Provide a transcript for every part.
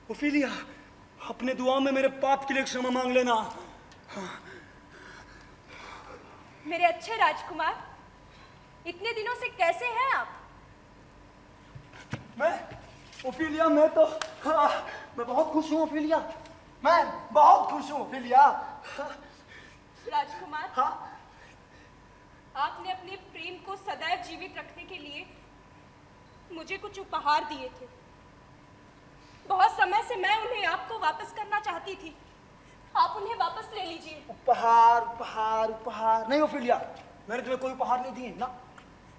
Ophelia, अपने दुआ में मेरे पाप के लिए क्षमा मांग लेना। मेरे अच्छे राजकुमार, इतने दिनों से कैसे हैं आप? ओफिलिया, मैं बहुत खुश हूँ ओफिलिया, मैं बहुत खुश हूँ ओफिलिया। राजकुमार, हाँ, आपने अपने प्रेम को सदैव जीवित रखने के लिए मुझे कुछ उपहार दिए थे। बहुत समय से मैं उन्हें आपको वापस करना चाहती थी। आप उन्हें वापस ले लीजिए। उपहार उपहार उपहार नहीं ओफिलिया, मैंने तुम्हें कोई उपहार नहीं दिए ना।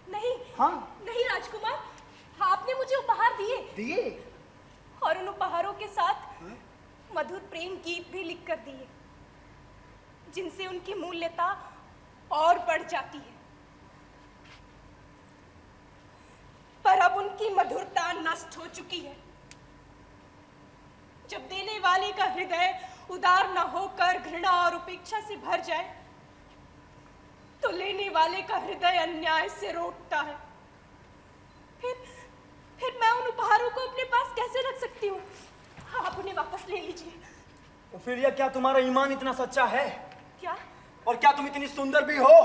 नहीं। हाँ, नहीं राजकुमार, आपने मुझे उपहार दिए और उन उपहारों के साथ मधुर प्रेम गीत भी लिख कर दिए, जिनसे उनकी मूल्यता और बढ़ जाती है। पर अब उनकी मधुरता नष्ट हो चुकी है। जब देने वाले का हृदय उदार न होकर घृणा और उपेक्षा से भर जाए, तो लेने वाले का हृदय अन्याय से रोकता है। फिर मैं उन उपहारों को अपने पास कैसे रख सकती हूँ? आप उन्हें वापस ले लीजिए। ओफिलिया, क्या तुम्हारा ईमान इतना सच्चा है? क्या? और क्या तुम इतनी सुंदर भी हो?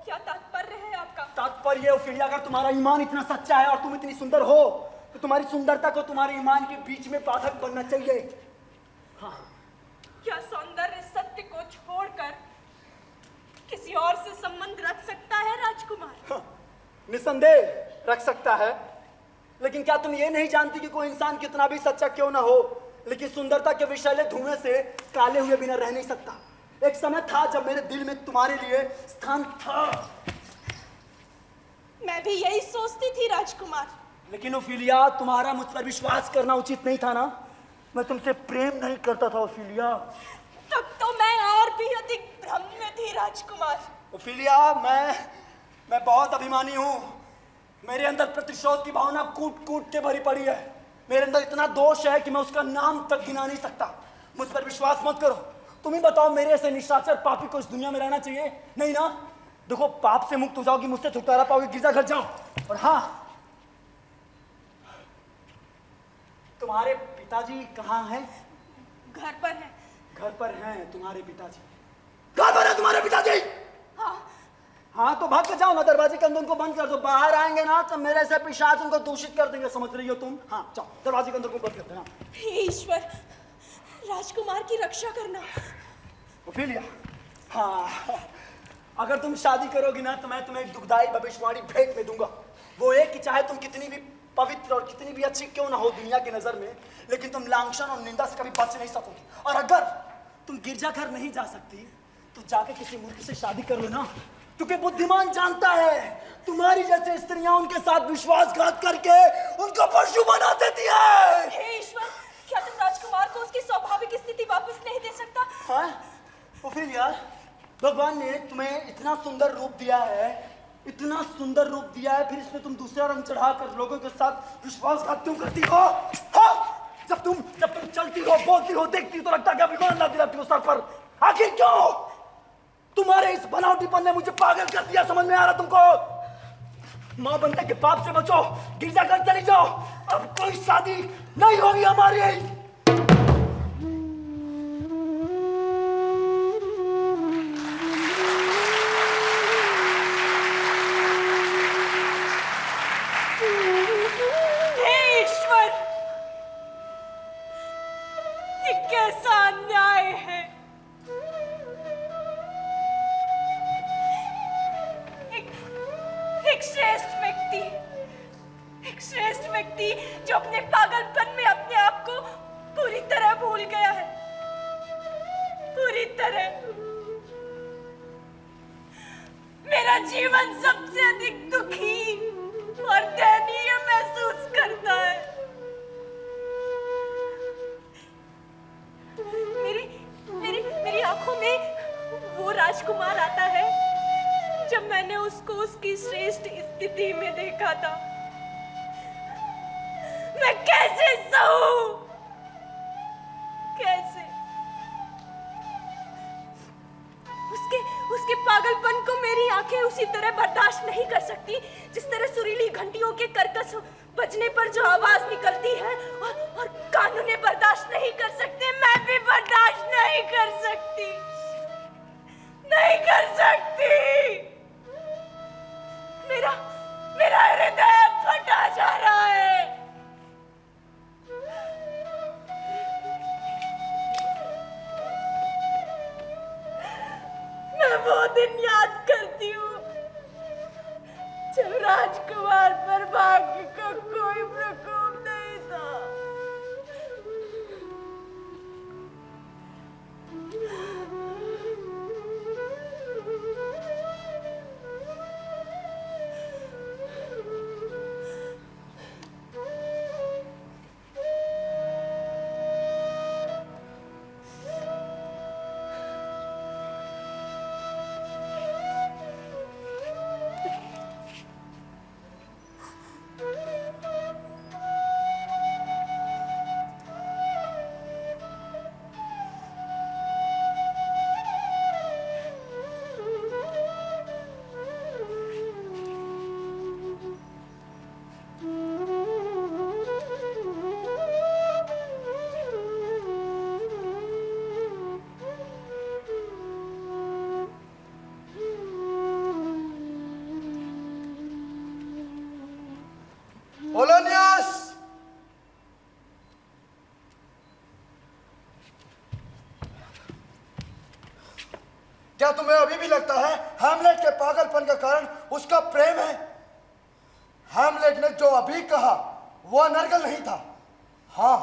क्या तात्पर्य है आपका? तात्पर्य ओफिलिया, अगर तुम्हारा ईमान इतना सच्चा है और तुम इतनी सुंदर हो, तो तुम्हारी सुंदरता को तुम्हारे ईमान के बीच में बाधक बनना चाहिए। हाँ। क्या सौंदर्य सत्य को छोड़कर किसी और से संबंध रख सकता है राजकुमार? हाँ, निसंदेह रख सकता है, लेकिन क्या तुम ये नहीं जानती कि कोई इंसान कितना भी सच्चा क्यों ना हो, लेकिन सुंदरता के विषैले धुएं से काले हुए बिना रह नहीं सकता। एक समय था जब मेरे दिल में तुम्हारे लिए स्थान था। मैं भी यही सोचती थी राजकुमार। लेकिन ओफिलिया, तुम्हारा मुझ पर विश्वास करना उचित नहीं था ना। मैं तुमसे प्रेम नहीं करता था ओफिलिया। तब तो मैं और भी अधिक भ्रम में थी राजकुमार। ओफिलिया, मैं बहुत अभिमानी हूँ। मेरे अंदर प्रतिशोध की भावना कूट कूट के भरी पड़ी है। मेरे अंदर इतना दोष है कि मैं उसका नाम तक गिना नहीं सकता। मुझ पर विश्वास मत करो। तुम ही बताओ, मेरे ऐसे निशाचर पापी को इस दुनिया में रहना चाहिए? नहीं ना। देखो, पाप से मुक्त हो जाओगी, मुझसे छुटकारा पाओगे, गिरजाघर जाओ। और हाँ, तुम्हारे पिताजी कहाँ हैं? घर पर है। घर पर हैं तुम्हारे पिताजी? घर पर है तुम्हारे पिताजी? हाँ। हाँ, तो भाग के जाओ ना, दरवाजे के अंदर उनको बंद कर दो। बाहर आएंगे ना तो मेरे से पिशाच उनको दूषित कर देंगे, समझ रही हो तुम? हाँ, जाओ, दरवाजे के अंदर उनको बंद कर देना। हे ईश्वर, राजकुमार की रक्षा करना। ओफिलिया, हाँ, अगर तुम शादी करोगी ना तो मैं तुम्हें एक दुखदाई भविष्यवाणी भेंट में दूंगा। वो एक कि चाहे तुम कितनी भी पवित्र और कितनी भी अच्छी क्यों ना हो दुनिया की नजर में, लेकिन तुम लांछन और निंदा से कभी बच नहीं सकोगी। और अगर तुम गिरजाघर नहीं जा सकती तो जाके किसी मूर्ख से शादी कर लो ना, क्योंकि बुद्धिमान जानता है तुम्हारी जैसे स्त्रियां उनके साथ विश्वासघात करके उनको पशु बना देती है। हे ईश्वर, क्या तुम राजकुमार को उसकी स्वाभाविक स्थिति वापस नहीं दे सकता? हाँ, ओफिलिया, भगवान ने तुम्हें इतना सुंदर रूप दिया है, इतना सुंदर रूप दिया है, फिर इसमें तुम दूसरा रंग चढ़ाकर लोगों के साथ विश्वासघात क्यों करती हो? हाँ? जब तुम चलती हो, बोलती हो, देखती हो तो लगता है कि अभिमान ला दिलाती हो सर पर। आखिर क्यों? तुम्हारे इस बनावटीपन ने मुझे पागल कर दिया, समझ में आ रहा तुमको? मां बनने के पाप से बचो, गिरजाघर चली जाओ। अब कोई शादी नहीं होगी हमारी। हे ईश्वर, ये कैसा अन्याय है। एक श्रेष्ठ व्यक्ति जो अपने पागलपन में अपने आप को पूरी तरह भूल गया है, पूरी तरह। मेरा जीवन सबसे अधिक दुखी और दयनीय महसूस करता है। मेरी आंखों में वो राजकुमार आता है जब मैंने उसको उसकी श्रेष्ठ स्थिति में देखा था। मैं कैसे सहूं? कैसे? उसके पागलपन को मेरी आंखें उसी तरह बर्दाश्त नहीं कर सकती जिस तरह सुरीली घंटियों के कर्कश बजने पर जो आवाज निकलती है और कानों ने बर्दाश्त नहीं क्या तुम्हें अभी भी लगता है हैमलेट के पागलपन का कारण उसका प्रेम है? हैमलेट ने जो अभी कहा वो अनर्गल नहीं था, हाँ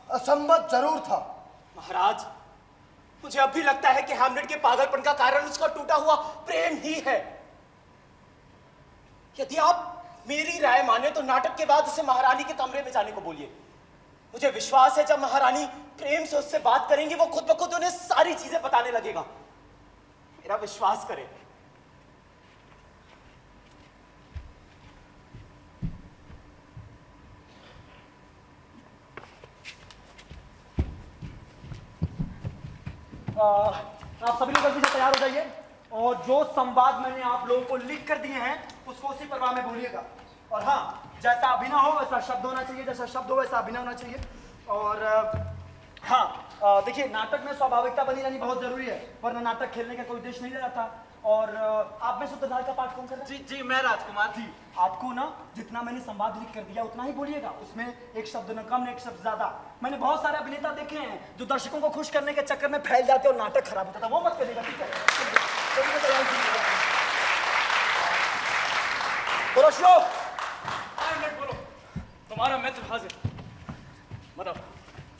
असंबद्ध जरूर था। महाराज, मुझे अब भी लगता है कि हैमलेट के पागलपन का कारण उसका टूटा हुआ प्रेम ही है। यदि आप मेरी राय माने तो नाटक के बाद उसे महारानी के कमरे में जाने को बोलिए। मुझे विश्वास है जब महारानी प्रेम से उससे बात करेंगी वो खुद ब खुद उन्हें सारी चीजें बताने लगेगा। मेरा विश्वास करें। आप सभी लोग जल्दी से तैयार हो जाइए और जो संवाद मैंने आप लोगों को लिख कर दिए हैं उसको उसी प्रवाह में बोलिएगा। और हाँ, जैसा अभिनय हो वैसा शब्द होना चाहिए, जैसा शब्द हो वैसा अभिनय होना चाहिए। और हाँ, देखिए नाटक में स्वाभाविकता बनी रहनी बहुत जरूरी है, वरना नाटक खेलने का कोई उद्देश्य नहीं रहता। और आप में सूत्रधार का पाठ कौन कर रहा है? जी मैं राजकुमार जी। आपको ना जितना मैंने संवाद लिख कर दिया उतना ही बोलिएगा, उसमें एक शब्द न कम एक शब्द ज्यादा। मैंने बहुत सारे अभिनेता देखे हैं जो दर्शकों को खुश करने के चक्कर में फैल जाते और नाटक खराब होता था, वो मत करिएगा, ठीक है? बोलो श्लोक। बोलो, तुम्हारा मित्र हाजिर। बताओ।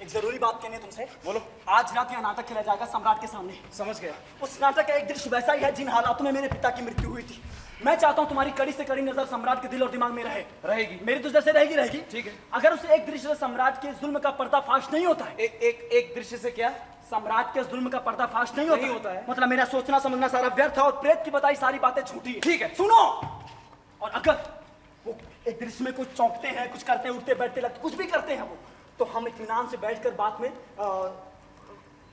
एक जरूरी बात कहनी है तुमसे। बोलो। आज रात यहाँ नाटक खेला जाएगा सम्राट के सामने। समझ गया। उस नाटक का एक दृश्य वैसा ही है जिन हालातों में मेरे पिता की मृत्यु हुई थी। मैं चाहता हूँ तुम्हारी कड़ी से कड़ी नजर सम्राट के दिल और दिमाग में रहेगी। मेरी तो जैसे रहेगी। ठीक है। अगर उसे एक दृश्य से सम्राट के जुल्म का पर्दाफाश नहीं होता है, एक दृश्य से क्या? सम्राट के जुल्म का पर्दाफाश नहीं होता है। मतलब मेरा सोचना समझना सारा व्यर्थ है और प्रेत की बताई सारी बातें झूठी है। ठीक है। सुनो। और अगर वो एक दृश्य में कुछ चौंकते हैं, कुछ करते हैं, उठते बैठते लगते, कुछ भी करते हैं वो, तो हम इत्मीनान से बैठकर बात में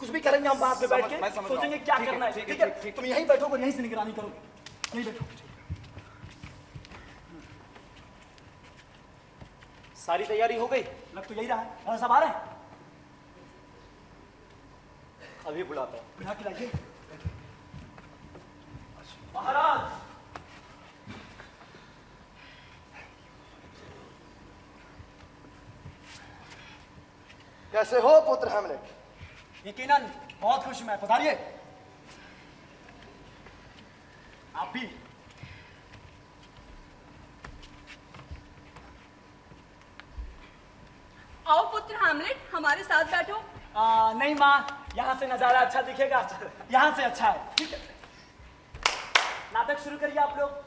कुछ भी करेंगे। हम बात में बैठ के सोचेंगे क्या करना है। ठीक है? तुम यहीं बैठोगे, यहीं से निगरानी करोगे, यहीं बैठो। सारी तैयारी हो गई? लग तो यही रहा है। और सब आ रहे हैं? अभी बुलाता हूँ। बुला के लाइए। महाराज, कैसे हो पुत्र हैमलेट? यकीनन बहुत खुश हूं मैं। पधारिए। आप भी। आओ पुत्र हैमलेट, हमारे साथ बैठो। नहीं माँ, यहाँ से नजारा अच्छा दिखेगा, यहाँ से अच्छा है। ठीक है, नाटक शुरू करिए आप लोग।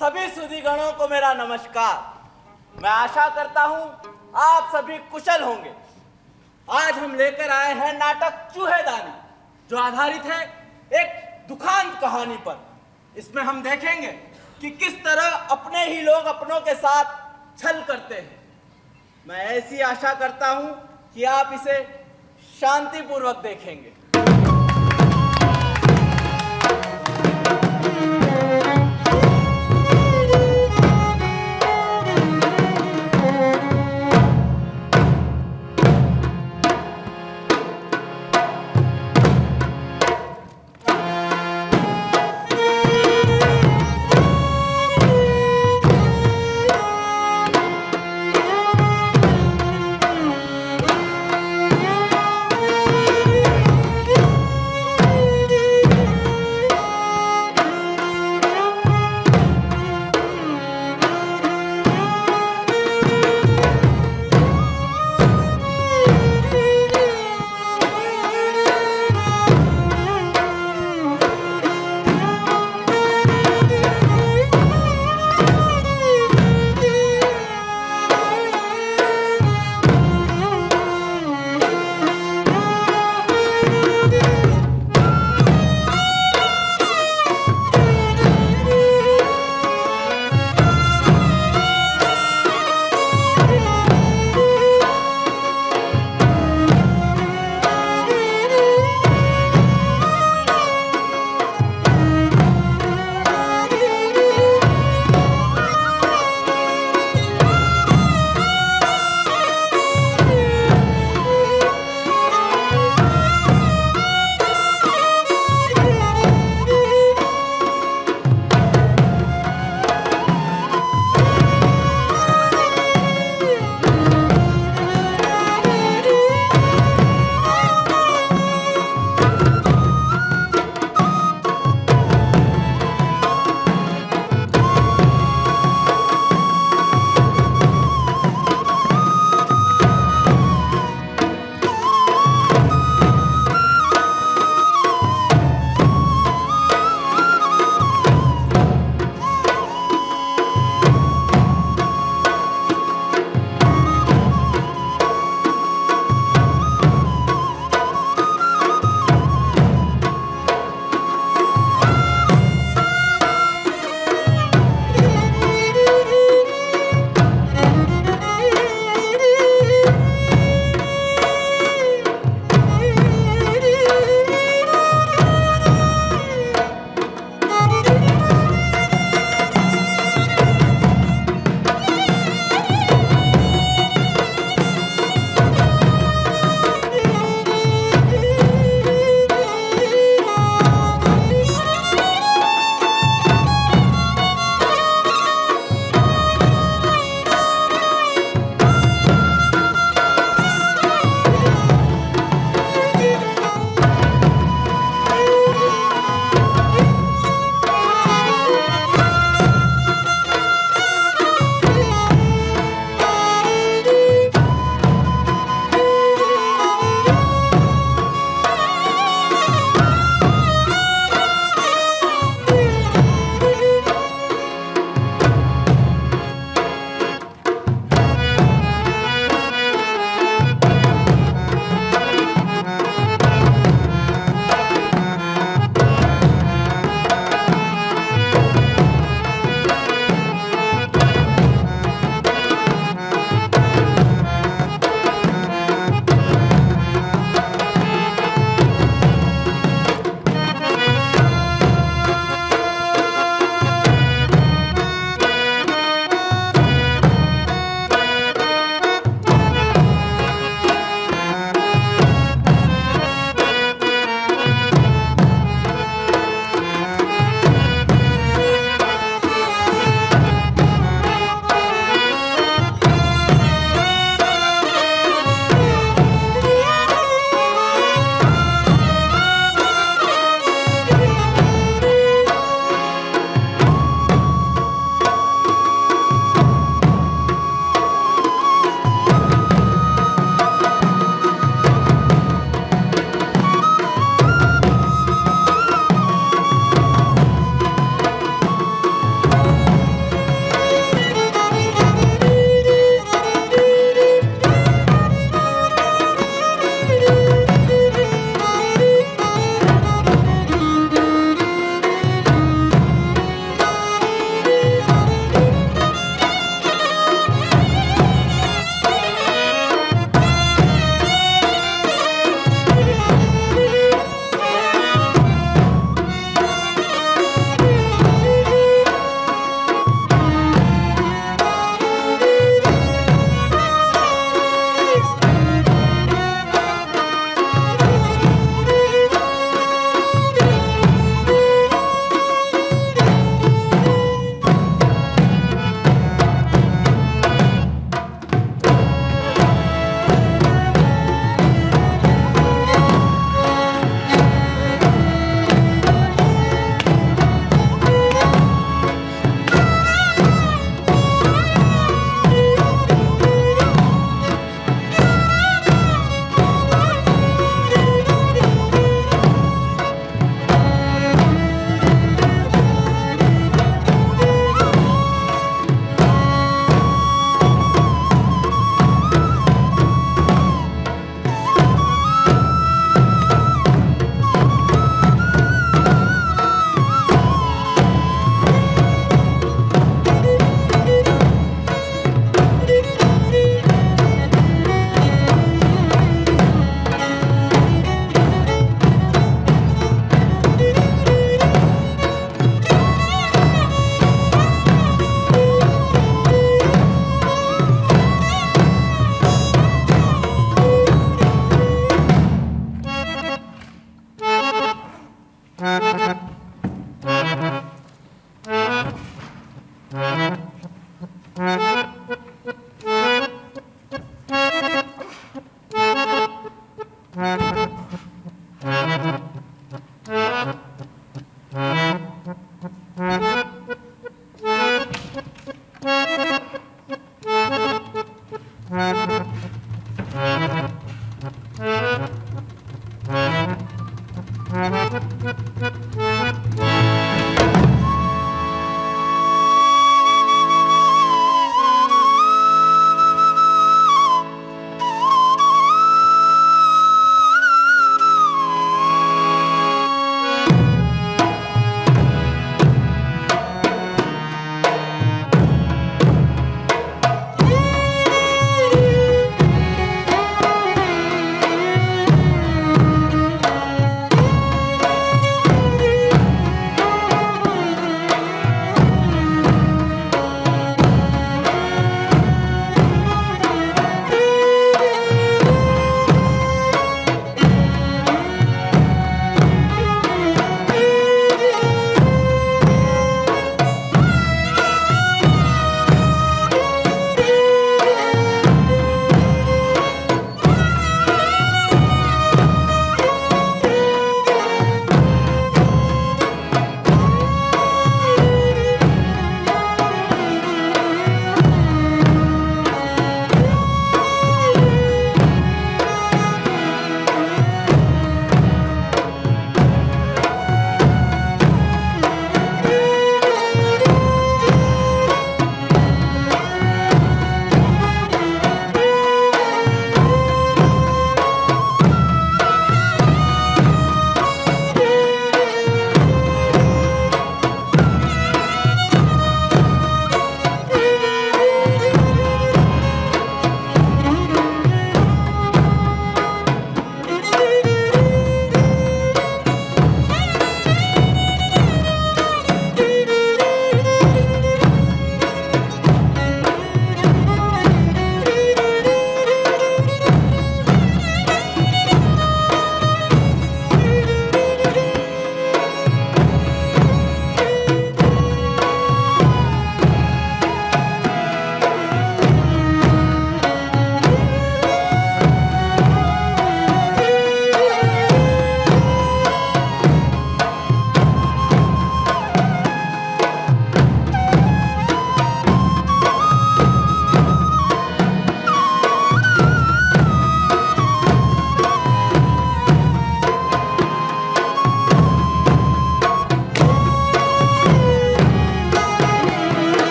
सभी सुधीगणों को मेरा नमस्कार। मैं आशा करता हूं आप सभी कुशल होंगे। आज हम लेकर आए हैं नाटक चूहेदानी, जो आधारित है एक दुखांत कहानी पर। इसमें हम देखेंगे कि किस तरह अपने ही लोग अपनों के साथ छल करते हैं। मैं ऐसी आशा करता हूं कि आप इसे शांतिपूर्वक देखेंगे।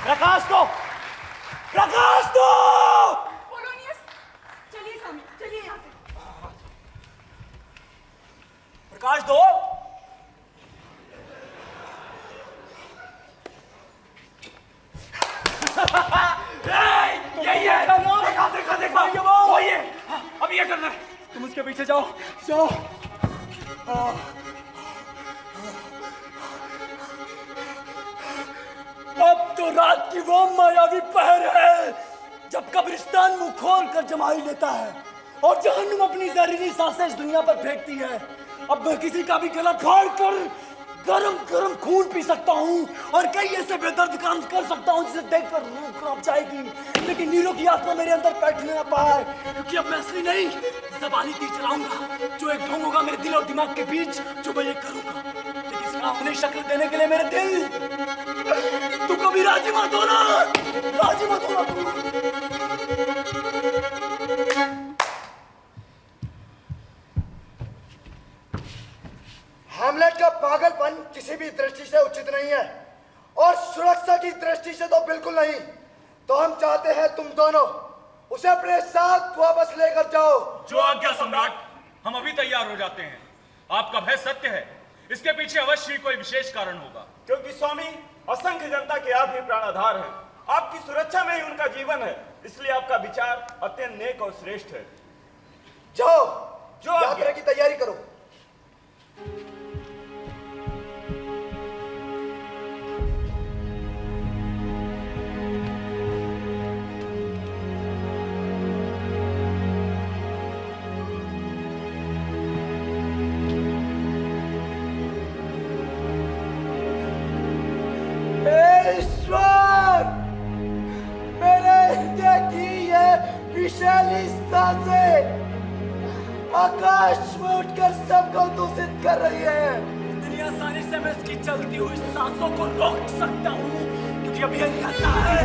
प्रकाश दो, प्रकाश दो। पोलोनियस, चलिए सामने, चलिए यहाँ से। प्रकाश दो। यही है। देखा देखा देखा, वो ये। अब ये करना है। तुम उसके पीछे जाओ, जाओ। अब तो रात की वो मायावी पहर है जब कब्रिस्तान मुंह खोल कर जमाई लेता है और जहन्नुम अपनी जहरीली सांसें इस दुनिया पर फेंकती है। अब मैं किसी का भी गला फाड़ कर गरम गरम खून पी सकता हूँ और कई ऐसे बेदर्द काम कर सकता हूँ जिसे देखकर रूह कांप जाएगी, लेकिन नीरो की आत्मा मेरे अंदर बैठने न पाए, क्योंकि अब मैं असली नहीं ज़बानी तीर चलाऊंगा जो एक ढोंग होगा मेरे दिल और दिमाग के बीच, जो मैं ये करूंगा। लेकिन इसका अपनी शक्ल देने के लिए मेरे दिल, तू कभी राजी मत होना, राजी मत होना। हैमलेट का पागलपन किसी भी दृष्टि से उचित नहीं है और सुरक्षा की दृष्टि से तो बिल्कुल नहीं। तो हम चाहते हैं तुम दोनों उसे अपने साथ वापस लेकर जाओ। जो आज्ञा सम्राट, हम अभी तैयार हो जाते हैं। आपका भय सत्य है, इसके पीछे अवश्य ही कोई विशेष कारण होगा। क्योंकि स्वामी, असंख्य जनता के आप ही प्राणाधार हैं। आपकी सुरक्षा में ही उनका जीवन है, इसलिए आपका विचार अत्यंत नेक और श्रेष्ठ है। जाओ, जो यात्रा की तैयारी करो। ईश्वर, मेरे हृदय की ये विषैली सांसें आकाश में उठकर सबको दूषित कर रही है। इतनी आसानी से मैं इसकी चलती हुई सांसों को रोक सकता हूँ, क्योंकि अब ये कहता है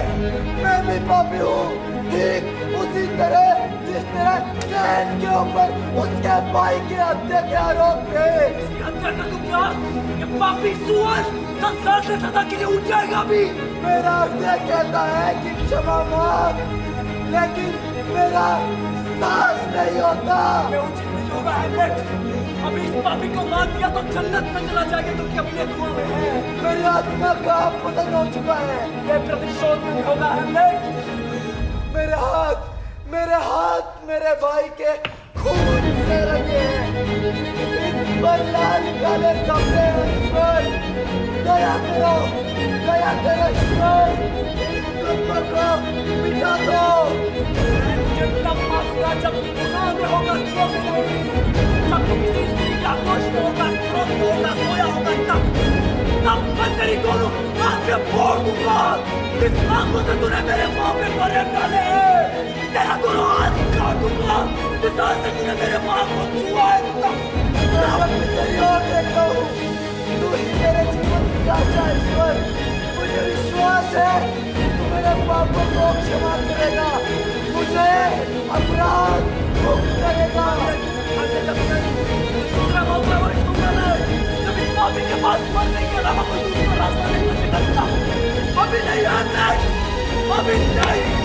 मैं भी पापी हूँ, ठीक उसी तरह जिस तरह कैन के ऊपर उसके भाई की हत्या के आरोप थे। इसकी हत्या कर दूंगा, ये पापी सुअर संसार से सदा के लिए उठ जाएगा भी। मेरा हृदय कहता है कि क्षमा मांग, लेकिन मेरा सांस नहीं होता। ये उचित नहीं होगा हैमलेट। अभी इस पापी को मार दिया तो जन्नत में चला जाएगा, क्योंकि अभी ये धुआं में है। मेरी आत्मा का पतन हो चुका है। ये प्रतिशोध नहीं होगा हैमलेट। मेरे हाथ मेरे भाई के खून से रंगे हैं। इन पर लाल काले कपड़े हैं ईश्वर, दया करो ईश्वर, इन दुखों को मिटा दो। मैं तुझे तब मारूंगा जब तू गुनाह में होगा, क्रोध में नहीं। जब तू किसी स्त्री का दोष में होगा, क्रोध में होगा, सोया होगा, तब मैं तेरी दोनों आंखें फोड़ दूंगा। जिस आंखों से तूने मेरे मुंह पे फरेब डाले हैं, तेरा दोनों हाथ काट दूंगा। जिस हाथ से तूने मेरे मां को छुआ है, मैं तेरी ओर देखता हूँ, तू ही मेरे जीवन की आशा है ईश्वर। मुझे विश्वास है तू मेरे पापों को क्षमा करेगा, मुझे अपराध मुक्त करेगा। दूसरा मौका बख्श दूंगा मैं, जब इस पापी के पास मरने के अलावा कोई दूसरा रास्ता नहीं बचेगा। अभी नहीं है, अभी नहीं।